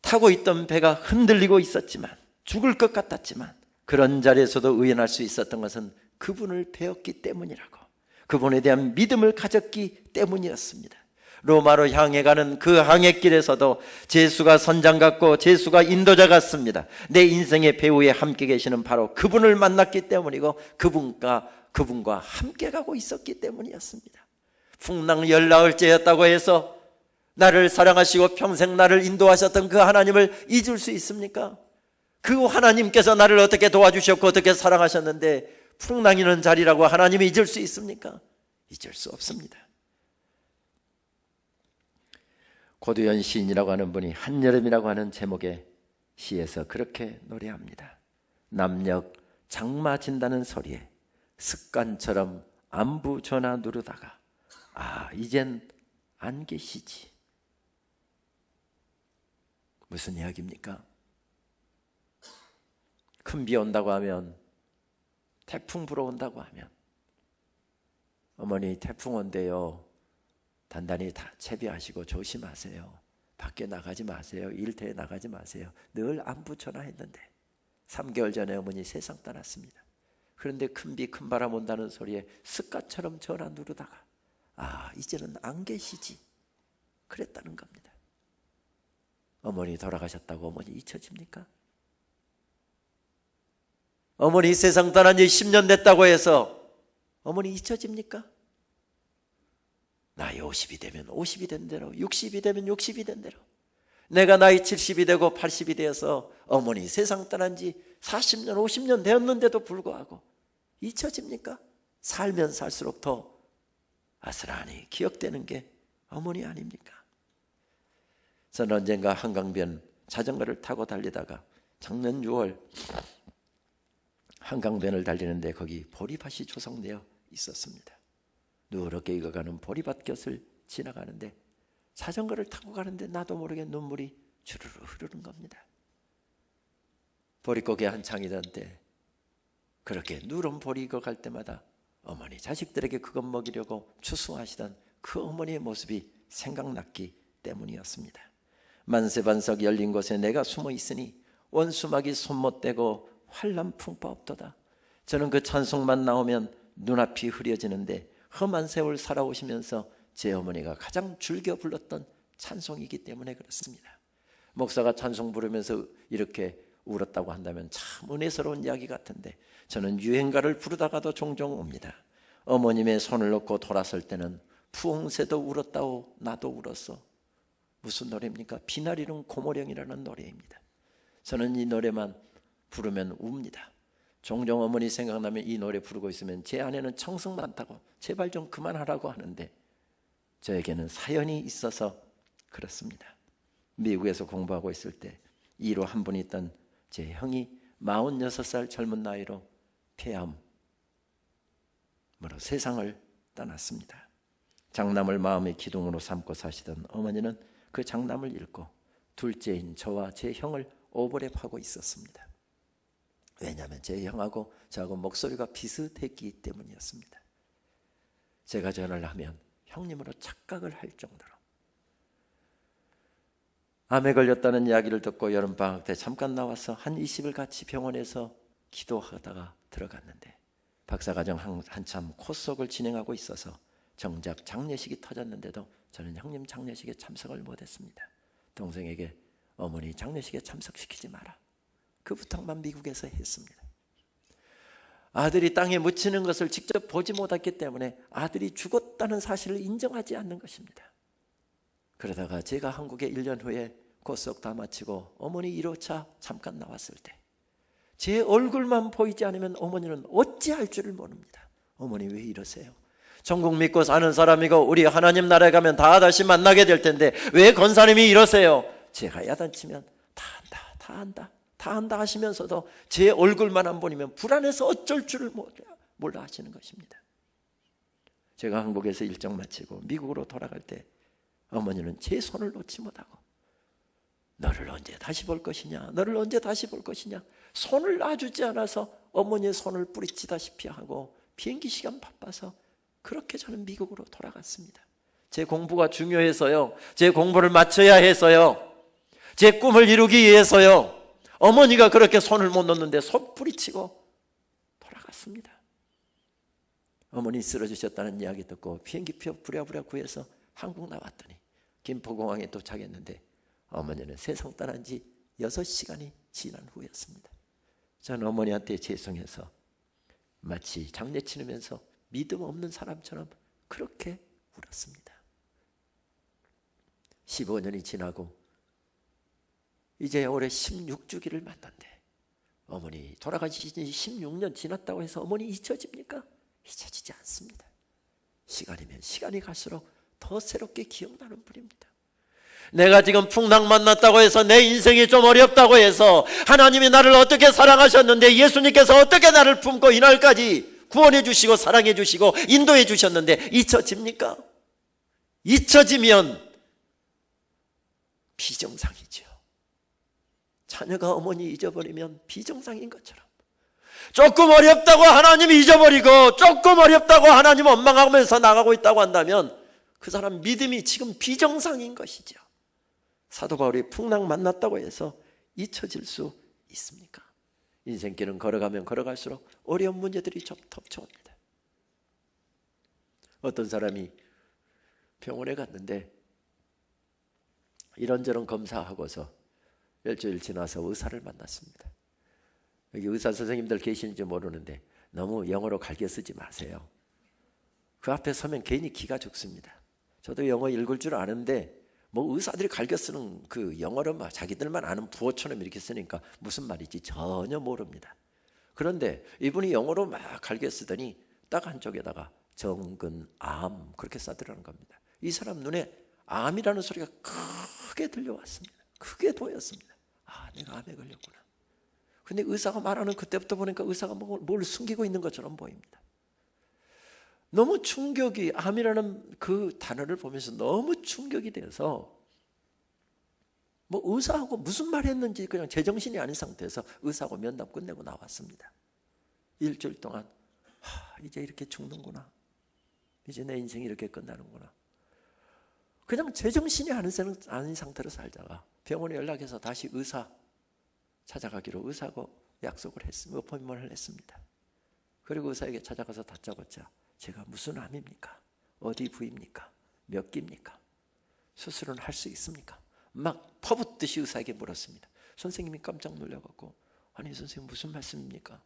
타고 있던 배가 흔들리고 있었지만, 죽을 것 같았지만 그런 자리에서도 의연할 수 있었던 것은 그분을 배웠기 때문이라고, 그분에 대한 믿음을 가졌기 때문이었습니다. 로마로 향해 가는 그 항해길에서도 제수가 선장 같고 제수가 인도자 같습니다. 내 인생의 배후에 함께 계시는 바로 그분을 만났기 때문이고 그분과 함께 가고 있었기 때문이었습니다. 풍랑 열나흘째였다고 해서 나를 사랑하시고 평생 나를 인도하셨던 그 하나님을 잊을 수 있습니까? 그 하나님께서 나를 어떻게 도와주셨고 어떻게 사랑하셨는데 풍랑이 는 자리라고 하나님이 잊을 수 있습니까? 잊을 수 없습니다. 고두현 시인이라고 하는 분이 한여름이라고 하는 제목의 시에서 그렇게 노래합니다. 남녘 장마 진다는 소리에 습관처럼 안부 전화 누르다가 이젠 안 계시지. 무슨 이야기입니까? 큰 비 온다고 하면, 태풍 불어온다고 하면 어머니 태풍 온대요. 단단히 다 채비하시고 조심하세요. 밖에 나가지 마세요. 일터에 나가지 마세요. 늘 안부 전화했는데 3개월 전에 어머니 세상 떠났습니다. 그런데 큰 비 큰 바람 온다는 소리에 습관처럼 전화 누르다가 이제는 안 계시지. 그랬다는 겁니다. 어머니 돌아가셨다고 어머니 잊혀집니까? 어머니 세상 떠난 지 10년 됐다고 해서 어머니 잊혀집니까? 나이 50이 되면 50이 된 대로, 60이 되면 60이 된 대로, 내가 나이 70이 되고 80이 되어서 어머니 세상 떠난 지 40년, 50년 되었는데도 불구하고 잊혀집니까? 살면 살수록 더 아슬아슬히 기억되는 게 어머니 아닙니까? 저는 언젠가 한강변 자전거를 타고 달리다가 작년 6월 한강변을 달리는데 거기 보리밭이 조성되어 있었습니다. 누렇게 익어가는 보리밭 곁을 지나가는데 자전거를 타고 가는데 나도 모르게 눈물이 주르르 흐르는 겁니다. 보릿고개 한창이던 때 그렇게 누런 보리 익어갈 때마다 어머니 자식들에게 그것 먹이려고 추수하시던 그 어머니의 모습이 생각났기 때문이었습니다. 만세반석 열린 곳에 내가 숨어 있으니 원수막이 손 못 대고 환란 풍파 없도다. 저는 그 찬송만 나오면 눈앞이 흐려지는데 험한 세월 살아오시면서 제 어머니가 가장 즐겨 불렀던 찬송이기 때문에 그렇습니다. 목사가 찬송 부르면서 이렇게 울었다고 한다면 참 은혜스러운 이야기 같은데 저는 유행가를 부르다가도 종종 웁니다. 어머님의 손을 놓고 돌아설 때는 푸홍새도 울었다오 나도 울었어. 무슨 노래입니까? 비나리는 고모령이라는 노래입니다. 저는 이 노래만 부르면 웁니다. 종종 어머니 생각나면 이 노래 부르고 있으면 제 아내는 청승 많다고 제발 좀 그만하라고 하는데 저에게는 사연이 있어서 그렇습니다. 미국에서 공부하고 있을 때 2로 한 분 있던 제 형이 46살 젊은 나이로 폐암으로 세상을 떠났습니다. 장남을 마음의 기둥으로 삼고 사시던 어머니는 그 장남을 잃고 둘째인 저와 제 형을 오버랩하고 있었습니다. 왜냐하면 제 형하고 저하고 목소리가 비슷했기 때문이었습니다. 제가 전화를 하면 형님으로 착각을 할 정도로 암에 걸렸다는 이야기를 듣고 여름방학 때 잠깐 나와서 한 20일 같이 병원에서 기도하다가 들어갔는데 박사과정 한참 코스속을 진행하고 있어서 정작 장례식이 터졌는데도 저는 형님 장례식에 참석을 못했습니다. 동생에게 어머니 장례식에 참석시키지 마라, 그 부탁만 미국에서 했습니다. 아들이 땅에 묻히는 것을 직접 보지 못했기 때문에 아들이 죽었다는 사실을 인정하지 않는 것입니다. 그러다가 제가 한국에 1년 후에 고속 다 마치고 어머니 1호차 잠깐 나왔을 때 제 얼굴만 보이지 않으면 어머니는 어찌할 줄을 모릅니다. 어머니 왜 이러세요? 천국 믿고 사는 사람이고 우리 하나님 나라에 가면 다 다시 만나게 될 텐데 왜 권사님이 이러세요? 제가 야단치면 다 안다 하시면서도 제 얼굴만 안 보이면 불안해서 어쩔 줄을 몰라 하시는 것입니다. 제가 한국에서 일정 마치고 미국으로 돌아갈 때 어머니는 제 손을 놓지 못하고 너를 언제 다시 볼 것이냐, 너를 언제 다시 볼 것이냐, 손을 놔주지 않아서 어머니의 손을 뿌리치다시피 하고 비행기 시간 바빠서 그렇게 저는 미국으로 돌아갔습니다. 제 공부가 중요해서요, 제 공부를 마쳐야 해서요, 제 꿈을 이루기 위해서요, 어머니가 그렇게 손을 못 놓는데 손 뿌리치고 돌아갔습니다. 어머니 쓰러지셨다는 이야기 듣고 비행기표 부랴부랴 구해서 한국 나왔더니 김포공항에 도착했는데 어머니는 세상 떠난 지 6시간이 지난 후였습니다. 저는 어머니한테 죄송해서 마치 장례 치르면서 믿음 없는 사람처럼 그렇게 울었습니다. 15년이 지나고 이제 올해 16주기를 맞는데 어머니 돌아가신 지 16년 지났다고 해서 어머니 잊혀집니까? 잊혀지지 않습니다. 시간이면 시간이 갈수록 더 새롭게 기억나는 분입니다. 내가 지금 풍랑 만났다고 해서 내 인생이 좀 어렵다고 해서 하나님이 나를 어떻게 사랑하셨는데, 예수님께서 어떻게 나를 품고 이날까지 구원해 주시고 사랑해 주시고 인도해 주셨는데 잊혀집니까? 잊혀지면 비정상이죠. 자녀가 어머니 잊어버리면 비정상인 것처럼, 조금 어렵다고 하나님이 잊어버리고 조금 어렵다고 하나님 원망하면서 나가고 있다고 한다면 그 사람 믿음이 지금 비정상인 것이죠. 사도 바울이 풍랑 만났다고 해서 잊혀질 수 있습니까? 인생길은 걸어가면 걸어갈수록 어려운 문제들이 좀 덮쳐옵니다. 어떤 사람이 병원에 갔는데 이런저런 검사하고서 일주일 지나서 의사를 만났습니다. 여기 의사 선생님들 계시는지 모르는데 너무 영어로 갈겨 쓰지 마세요. 그 앞에 서면 괜히 기가 죽습니다. 저도 영어 읽을 줄 아는데 뭐 의사들이 갈겨 쓰는 그 영어로 막 자기들만 아는 부어처럼 이렇게 쓰니까 무슨 말인지 전혀 모릅니다. 그런데 이분이 영어로 막 갈겨 쓰더니 딱 한쪽에다가 정근암 그렇게 써더라는 겁니다. 이 사람 눈에 암이라는 소리가 크게 들려왔습니다. 크게 보였습니다. 아, 내가 암에 걸렸구나. 근데 의사가 말하는 그때부터 보니까 의사가 뭘 숨기고 있는 것처럼 보입니다. 너무 충격이, 암이라는 그 단어를 보면서 너무 충격이 돼서 뭐 의사하고 무슨 말 했는지 그냥 제정신이 아닌 상태에서 의사하고 면담 끝내고 나왔습니다. 일주일 동안 이제 이렇게 죽는구나, 이제 내 인생이 이렇게 끝나는구나, 그냥 제정신이 아닌 상태로 살다가 병원에 연락해서 다시 의사 찾아가기로 의사하고 약속을 했습니다. 어포인트먼트를 했습니다. 그리고 의사에게 찾아가서 다짜고짜 제가 무슨 암입니까? 어디 부위입니까? 몇 기입니까? 수술은 할 수 있습니까? 막 퍼붓듯이 의사에게 물었습니다. 선생님이 깜짝 놀라갖고 아니 선생님 무슨 말씀입니까?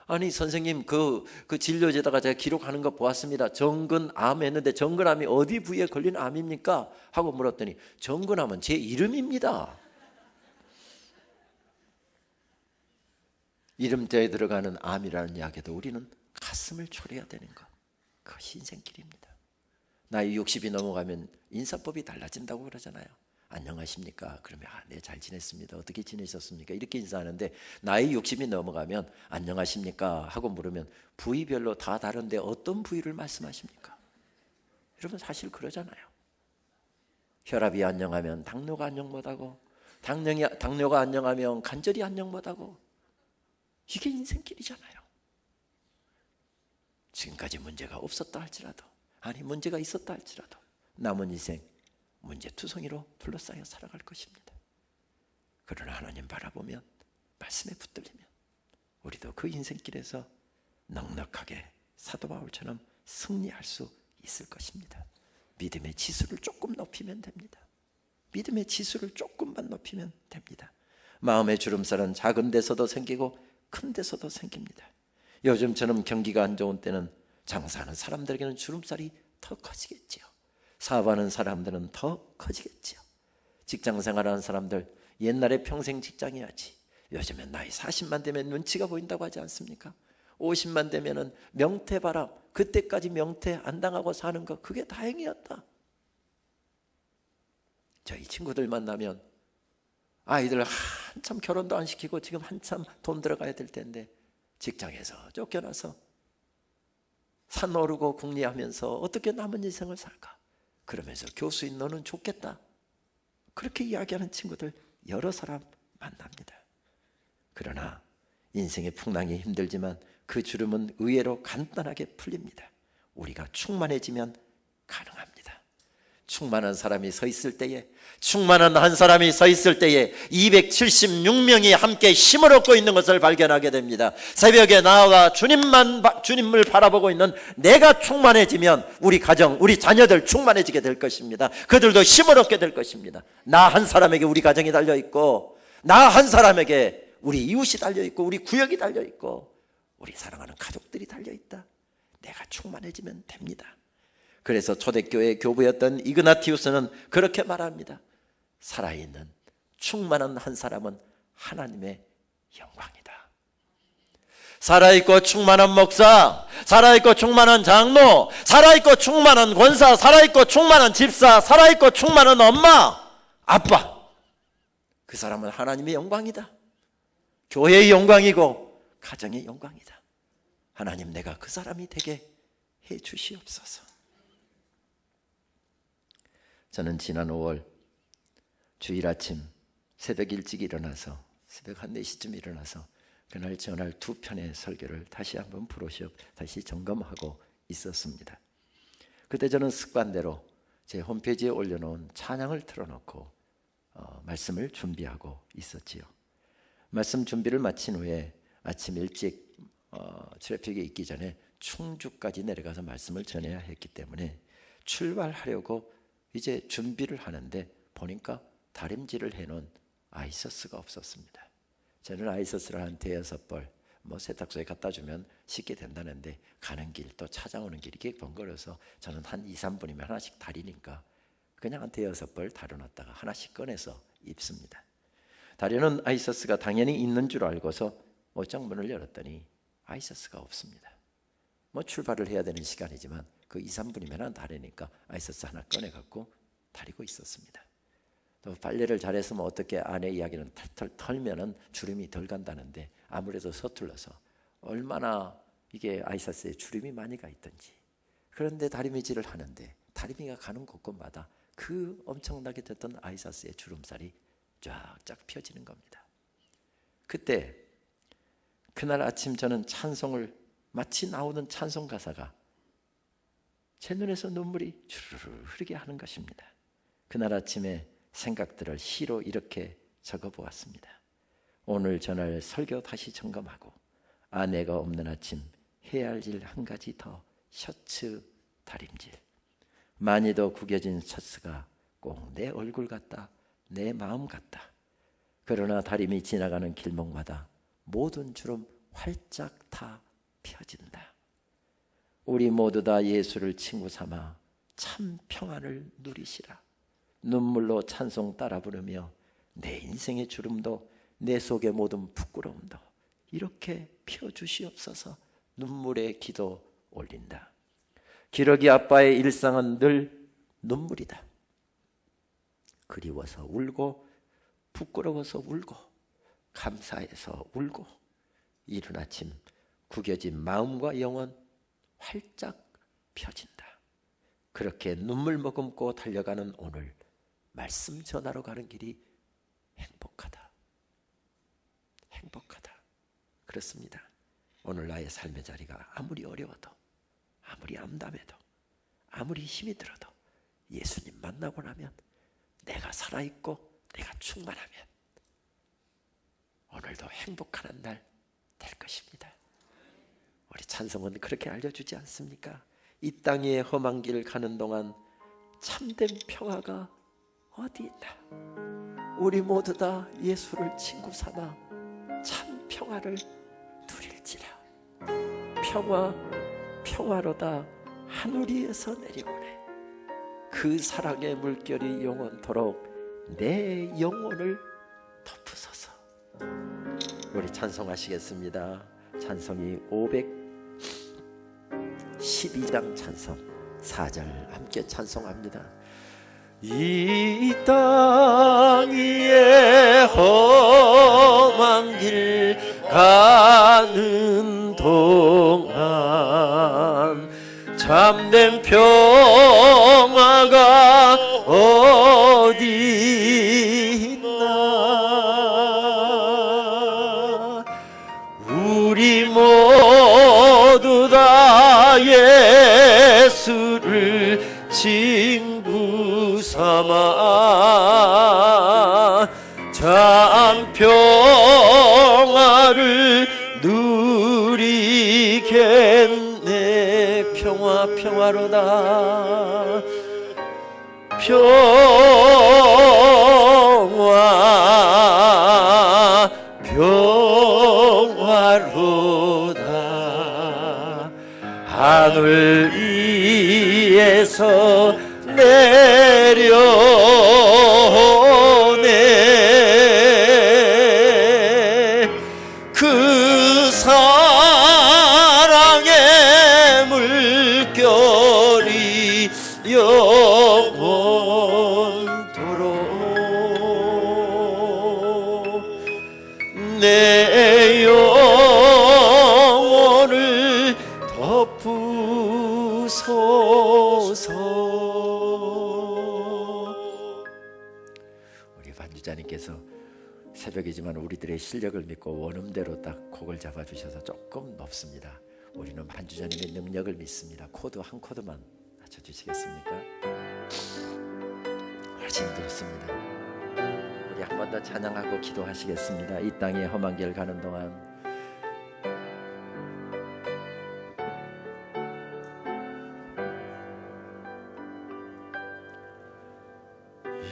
아니 선생님 그 진료제다가 제가 기록하는 거 보았습니다. 정근암 했는데 정근암이 어디 부위에 걸린 암입니까? 하고 물었더니 정근암은 제 이름입니다. 이름자에 들어가는 암이라는 이야기도 우리는 가슴을 초래해야 되는 것, 그것이 인생길입니다. 나이 60이 넘어가면 인사법이 달라진다고 그러잖아요. 안녕하십니까? 그러면 네, 잘 지냈습니다. 어떻게 지내셨습니까? 이렇게 인사하는데 나이 60이 넘어가면 안녕하십니까? 하고 물으면 부위별로 다 다른데 어떤 부위를 말씀하십니까? 여러분 사실 그러잖아요. 혈압이 안녕하면 당뇨가 안녕 못하고 당뇨가 안녕하면 관절이 안녕 못하고, 이게 인생길이잖아요. 지금까지 문제가 없었다 할지라도, 아니 문제가 있었다 할지라도 남은 인생 문제투성이로 둘러싸여 살아갈 것입니다. 그러나 하나님 바라보면, 말씀에 붙들리면 우리도 그 인생길에서 넉넉하게 사도 바울처럼 승리할 수 있을 것입니다. 믿음의 지수를 조금 높이면 됩니다. 믿음의 지수를 조금만 높이면 됩니다. 마음의 주름살은 작은 데서도 생기고 큰 데서도 생깁니다. 요즘처럼 경기가 안 좋은 때는 장사하는 사람들에게는 주름살이 더 커지겠지요. 사업하는 사람들은 더 커지겠지요. 직장생활하는 사람들, 옛날에 평생 직장해야지, 요즘엔 나이 40만 되면 눈치가 보인다고 하지 않습니까? 50만 되면은 명태바람, 그때까지 명태 안 당하고 사는 거, 그게 다행이었다. 저희 친구들 만나면 아이들 한참 결혼도 안 시키고 지금 한참 돈 들어가야 될 텐데 직장에서 쫓겨나서 산 오르고 궁리하면서 어떻게 남은 인생을 살까? 그러면서 교수인 너는 좋겠다, 그렇게 이야기하는 친구들 여러 사람 만납니다. 그러나 인생의 풍랑이 힘들지만 그 주름은 의외로 간단하게 풀립니다. 우리가 충만해지면 가능합니다. 충만한 사람이 서 있을 때에, 충만한 한 사람이 서 있을 때에 276명이 함께 힘을 얻고 있는 것을 발견하게 됩니다. 새벽에 나아가 주님을 바라보고 있는 내가 충만해지면 우리 가정, 우리 자녀들 충만해지게 될 것입니다. 그들도 힘을 얻게 될 것입니다. 나 한 사람에게 우리 가정이 달려있고, 나 한 사람에게 우리 이웃이 달려있고, 우리 구역이 달려있고, 우리 사랑하는 가족들이 달려있다. 내가 충만해지면 됩니다. 그래서 초대교회 교부였던 이그나티우스는 그렇게 말합니다. 살아있는 충만한 한 사람은 하나님의 영광이다. 살아있고 충만한 목사, 살아있고 충만한 장로, 살아있고 충만한 권사, 살아있고 충만한 집사, 살아있고 충만한 엄마, 아빠, 그 사람은 하나님의 영광이다. 교회의 영광이고 가정의 영광이다. 하나님, 내가 그 사람이 되게 해 주시옵소서. 저는 지난 5월 주일 아침 새벽 일찍 일어나서, 새벽 한 4시쯤 일어나서 그날 전날 2편의 설교를 다시 한번 브로셔 다시 점검하고 있었습니다. 그때 저는 습관대로 제 홈페이지에 올려놓은 찬양을 틀어놓고 말씀을 준비하고 있었지요. 말씀 준비를 마친 후에 아침 일찍 트래픽에 있기 전에 충주까지 내려가서 말씀을 전해야 했기 때문에 출발하려고 이제 준비를 하는데 보니까 다림질을 해놓은 아이서스가 없었습니다. 저는 아이서스를 한 5-6벌 세탁소에 갖다 주면 씻게 된다는데, 가는 길 또 찾아오는 길이 이렇게 번거로워서 저는 한 2-3분이면 하나씩 다리니까 그냥 한 5-6벌 다려놨다가 하나씩 꺼내서 입습니다. 다려놓은 아이서스가 당연히 있는 줄 알고서 옷장 문을 열었더니 아이서스가 없습니다. 출발을 해야 되는 시간이지만 그 2-3분이면 다르니까 아이서스 하나 꺼내갖고 다리고 있었습니다. 또 빨래를 잘했으면 어떻게 아내 이야기는 털털 털면은 주름이 덜 간다는데, 아무래도 서툴러서 얼마나 이게 아이서스에 주름이 많이 가 있던지. 그런데 다리미질을 하는데 다리미가 가는 곳곳마다 그 엄청나게 됐던 아이서스의 주름살이 쫙쫙 펴지는 겁니다. 그때 그날 아침 저는 찬송을 마치 나오는 찬송 가사가 제 눈에서 눈물이 주르르 흐르게 하는 것입니다. 그날 아침에 생각들을 시로 이렇게 적어보았습니다. 오늘 전할 설교 다시 점검하고, 아내가 없는 아침 해야 할 일 한 가지 더, 셔츠 다림질. 많이도 구겨진 셔츠가 꼭 내 얼굴 같다, 내 마음 같다. 그러나 다림이 지나가는 길목마다 모든 주름 활짝 다 펴진다. 우리 모두 다 예수를 친구 삼아 참 평안을 누리시라. 눈물로 찬송 따라 부르며 내 인생의 주름도 내 속의 모든 부끄러움도 이렇게 펴주시옵소서. 눈물의 기도 올린다. 기러기 아빠의 일상은 늘 눈물이다. 그리워서 울고, 부끄러워서 울고, 감사해서 울고, 이른 아침 구겨진 마음과 영혼 활짝 펴진다. 그렇게 눈물 머금고 달려가는 오늘, 말씀 전하러 가는 길이 행복하다. 행복하다. 그렇습니다. 오늘 나의 삶의 자리가 아무리 어려워도, 아무리 암담해도, 아무리 힘이 들어도 예수님 만나고 나면, 내가 살아있고 내가 충만하면 오늘도 행복한 한 날 될 것입니다. 우리 찬송은 그렇게 알려주지 않습니까? 이 땅의 험한 길 가는 동안 참된 평화가 어디 있나? 우리 모두 다 예수를 친구 삼아 참 평화를 누릴지라. 평화 평화로다 하늘 위에서 내려오네. 그 사랑의 물결이 영원토록 내 영혼을 덮으소서. 우리 찬송하시겠습니다. 찬송이 512장 찬송 4절 함께 찬송합니다. 이 땅 위에 험한 길 가는 동안 참된 평화가 어디 있나? 우리 모두 다 예수를 친구 삼아 참 평화를 누리겠네. 평화 평화로다 평화 평화로다 하늘 위에서 내려오네. 그 사랑의 물결이 영원토록 내 영혼을 덮으소서. 우리 반주자님께서 새벽이지만 우리들의 실력을 믿고 원음대로 딱 곡을 잡아주셔서 조금 높습니다. 우리는 반주자님의 능력을 믿습니다. 코드 한 코드만 낮춰주시겠습니까? 훨씬 좋습니다. 우리 한 번 더 찬양하고 기도하시겠습니다. 이 땅에 험한 길 가는 동안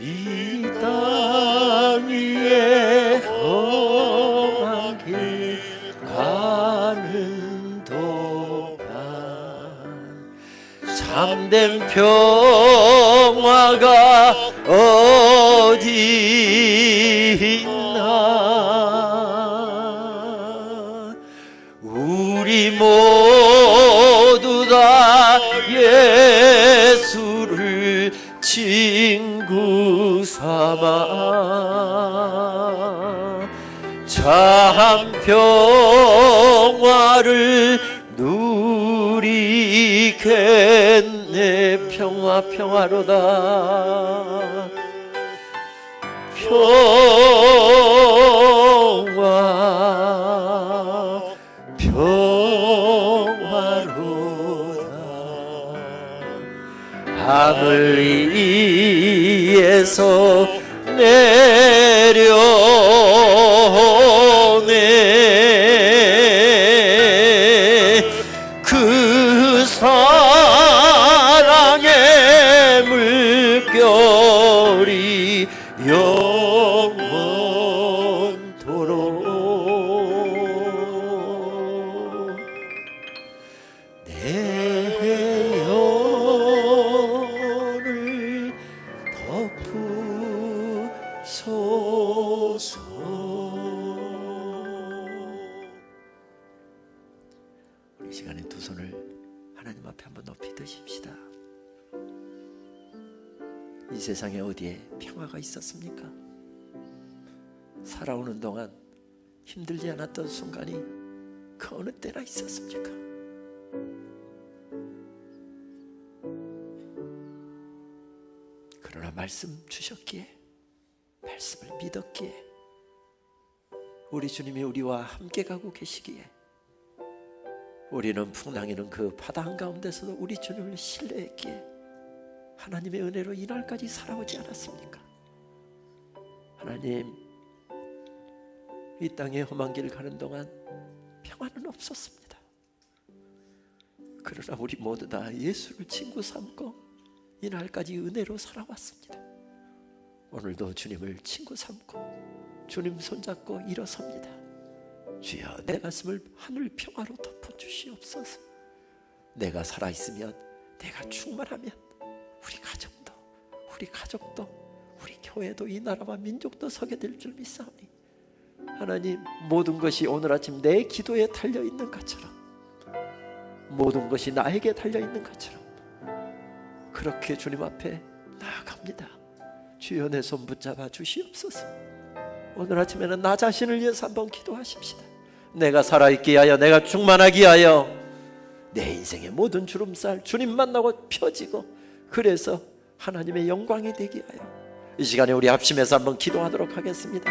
이 땅 위에 험한 길 가는 동안 참된 평화가 어디 있나? 우리 모두 다 예수를 친구 삼아 참 평화를 누리겠네. 평화 평화로다 평화 평화로다 하늘 위에서 내려오네. 그 사랑의 물결이 영원토록 내 영혼을 덮으소서. 우리 시간에 두 손을 하나님 앞에 한번 높이 드십시다. 이 세상에 어디에 평화가 있었습니까? 살아오는 동안 힘들지 않았던 순간이 그 어느 때나 있었습니까? 그러나 말씀 주셨기에, 말씀을 믿었기에, 우리 주님이 우리와 함께 가고 계시기에 우리는 풍랑이는 그 바다 한가운데서도 우리 주님을 신뢰했기에 하나님의 은혜로 이날까지 살아오지 않았습니까? 하나님, 이 땅에 험한 길 가는 동안 평화는 없었습니다. 그러나 우리 모두 다 예수를 친구 삼고 이날까지 은혜로 살아왔습니다. 오늘도 주님을 친구 삼고 주님 손잡고 일어섭니다. 주여, 내 가슴을 하늘 평화로 덮어주시옵소서. 내가 살아있으면, 내가 충만하면 우리 가족도 우리 교회도 이 나라와 민족도 서게 될 줄 믿사오니 하나님, 모든 것이 오늘 아침 내 기도에 달려있는 것처럼, 모든 것이 나에게 달려있는 것처럼 그렇게 주님 앞에 나아갑니다. 주여, 내 손 붙잡아 주시옵소서. 오늘 아침에는 나 자신을 위해서 한번 기도하십시다. 내가 살아있게 하여, 내가 충만하게 하여 내 인생의 모든 주름살 주님 만나고 펴지고, 그래서 하나님의 영광이 되게 하여 이 시간에 우리 합심해서 한번 기도하도록 하겠습니다.